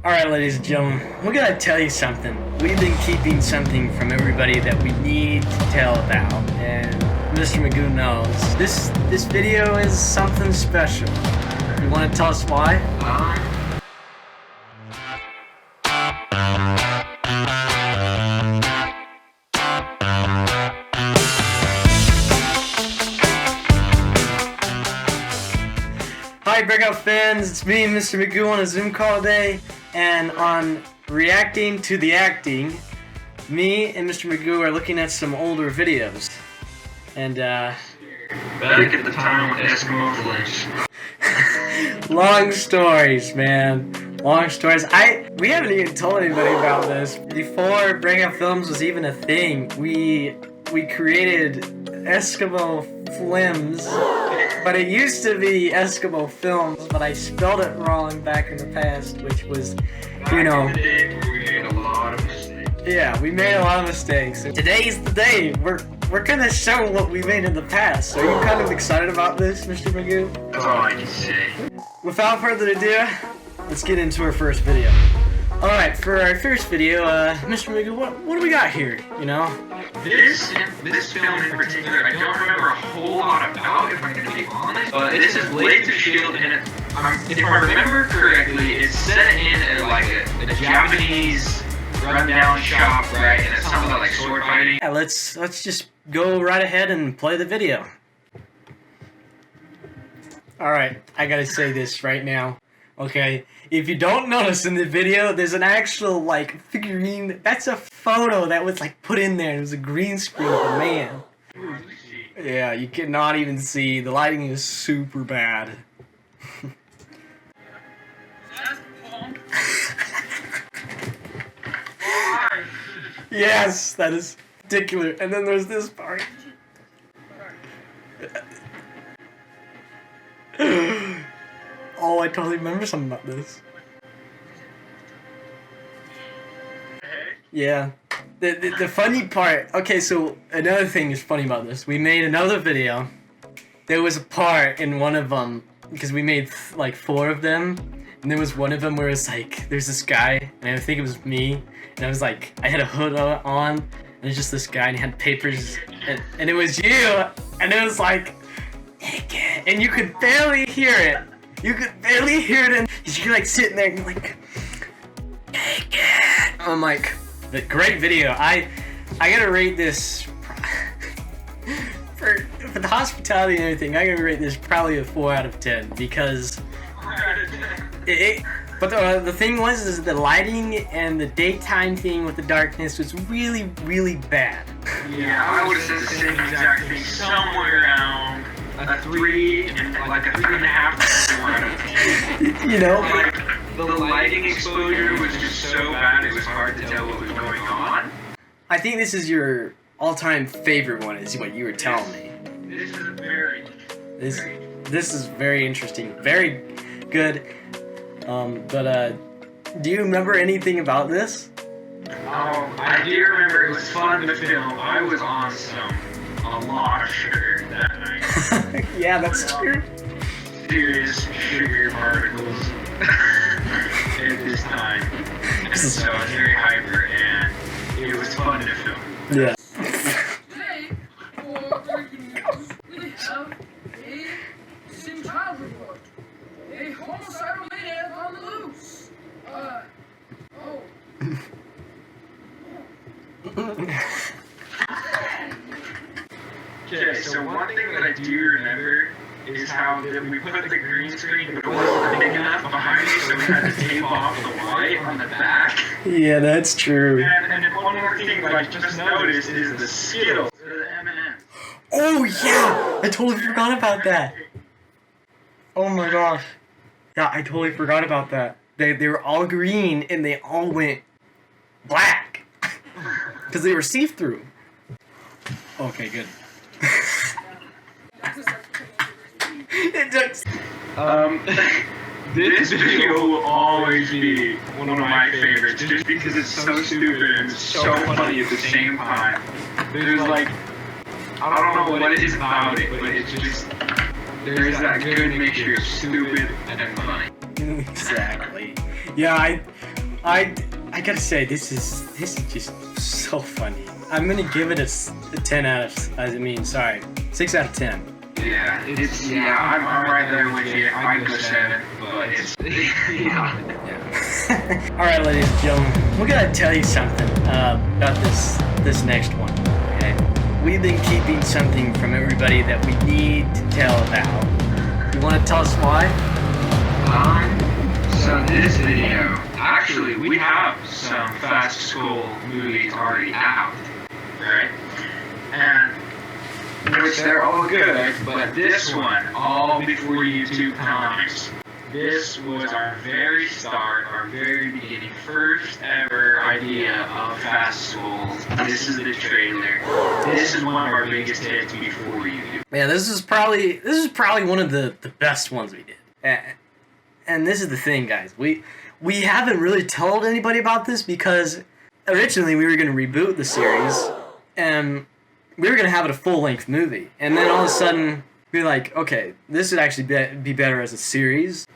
Alright, ladies and gentlemen, we're gonna tell you something. We've been keeping something from everybody that we need to tell about, and Mr. Magoo knows. This video is something special. You wanna tell us why? Hi Breakout fans, it's me, Mr. Magoo, on a Zoom call today, and on reacting to the acting, me and Mr. Magoo are looking at some older videos, and back at the time when Eskimo flinched. long stories, man, long stories. We haven't even told anybody about this. Before Breakout Films was even a thing, we created Eskimo Flims. But it used to be Eskimo Films, but I spelled it wrong back in the past, which was, you know... Back in the day, we made a lot of mistakes. Yeah, we made a lot of mistakes. Today's the day. We're gonna show what we made in the past. Are you kind of excited about this, Mr. Magoo? That's all I can say. Without further ado, let's get into our first video. Alright, for our first video, Mr. Magoo, what do we got here, you know? This film in particular, I don't remember a whole lot about, if I'm going to be honest. But this is Blades of S.H.I.E.L.D. and if I remember correctly, it's set in a Japanese rundown shop, right? And it's something about like sword fighting. Yeah, let's just go right ahead and play the video. Alright, I gotta say this right now. Okay, if you don't notice in the video, there's an actual, like, figurine. That's a photo that was, like, put in there. It was a green screen of a man. Yeah, you cannot even see. The lighting is super bad. Yes, that is particular. And then there's this part. Oh, I totally remember something about this. Yeah. The funny part... Okay, so another thing is funny about this. We made another video. There was a part in one of them, because we made like 4 of them, and there was one of them where it's like, there's this guy, and I think it was me, and I was like, I had a hood on, and it's just this guy, and he had papers, and it was you, and it was like, and you could barely hear it. You could barely hear it, and you're like sitting there and you're like, I'm like, the great video. I gotta rate this for the hospitality and everything. I gotta rate this probably a 4 out of 10 because but the thing was is the lighting and the daytime thing with the darkness was really, really bad. Yeah, I would have said the same exact thing. Somewhere around a 3 and like a 3.5 out of 10. You know, like the lighting exposure was just so bad it was hard to tell what was going on. I think this is your all-time favorite one, is what you were telling me. This is very this is very interesting, very good. But do you remember anything about this? Oh, I do remember it was fun to film. I was on a lot of sugar that night. Yeah, that's true. Serious sugar particles at this time. And so I was very hyper and it was fun to film. Yeah. Today, for breaking news, we have a missing child report. A homicidal maniac on the loose. Okay, so one thing that I do remember is how we put the green screen, but it wasn't big enough behind me, so we had to tape off the white on the back. Yeah, that's true. And then one more thing that I just noticed is the Skittles, or the M&M's. Oh yeah, I totally forgot about that. Oh my gosh. Yeah, I totally forgot about that. They were all green and they all went black because they were see-through. Okay, good. It does. This video will always be one of my favorites, just because it's so stupid and so funny at the same time. There's like, I don't know what it is about it, but it's just, there's that good mixture of stupid and funny. Exactly. Yeah, I gotta say, this is just so funny. I'm gonna give it a 10 out of, 6 out of 10. Yeah, I'm right there with you. I'd go 7, but it's, yeah. Alright, ladies and gentlemen, we're gonna tell you something about this next one, okay? We've been keeping something from everybody that we need to tell about. You wanna tell us why? So this video, actually, we have some Fast School movies already out, right? And which they're all good, but this one, all before YouTube times. This was our very start, our very beginning, first ever idea of Fast School. This is the trailer. This is one of our biggest hits before YouTube. Yeah, this is probably one of the best ones we did. And this is the thing, guys. We haven't really told anybody about this because originally we were going to reboot the series and we were going to have it a full-length movie. And then all of a sudden, we were like, okay, this would actually be better as a series.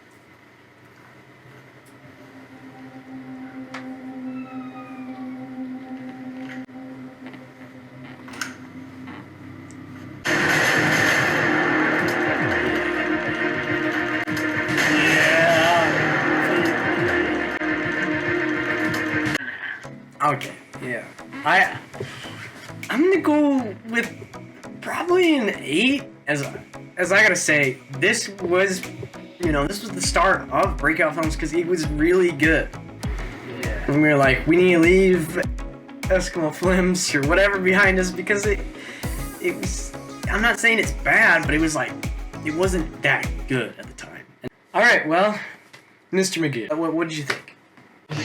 Okay, yeah. I'm gonna go with probably an 8. As I gotta say, this was the start of Breakout Films because it was really good. Yeah. And we were like, we need to leave Eskimo Flims or whatever behind us because it was. I'm not saying it's bad, but it was like it wasn't that good at the time. All right, well, Mr. Magoo, what did you think?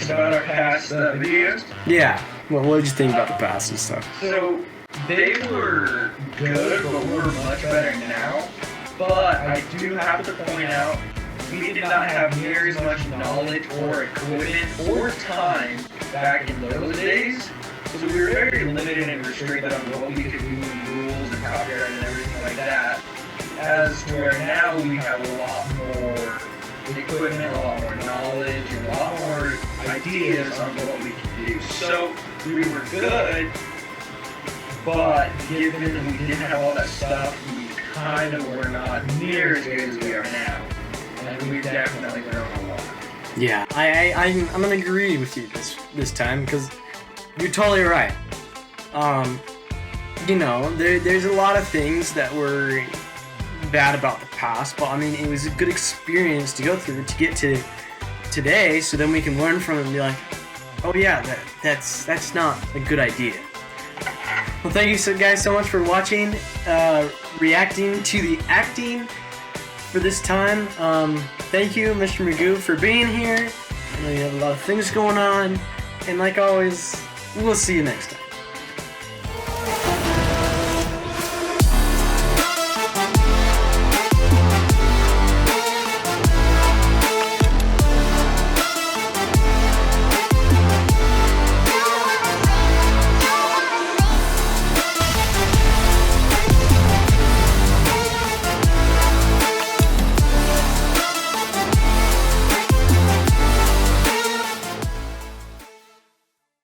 About our past videos? Yeah. Well, what did you think about the past and stuff? So, they were good, but we're much better now. But I do have to point out, we did not have near as much knowledge or equipment or time back in those days. So we were very limited and restricted on what we could do, rules and copyright and everything like that. As to where now we have a lot more equipment, a lot more knowledge, and a lot more ideas on what we can do. So we were good, but given that we didn't have all that stuff, we kind of were not near as good as we are now. And we've definitely grown a lot. Yeah, I'm gonna agree with you this time because you're totally right. There's a lot of things that were bad about the past, but I mean, it was a good experience to go through to get to today, so then we can learn from it and be like, oh yeah, that's not a good idea. Well, thank you guys so much for watching, reacting to the acting for this time. Thank you, Mr. Magoo, for being here. I know you have a lot of things going on, and like always, we'll see you next time.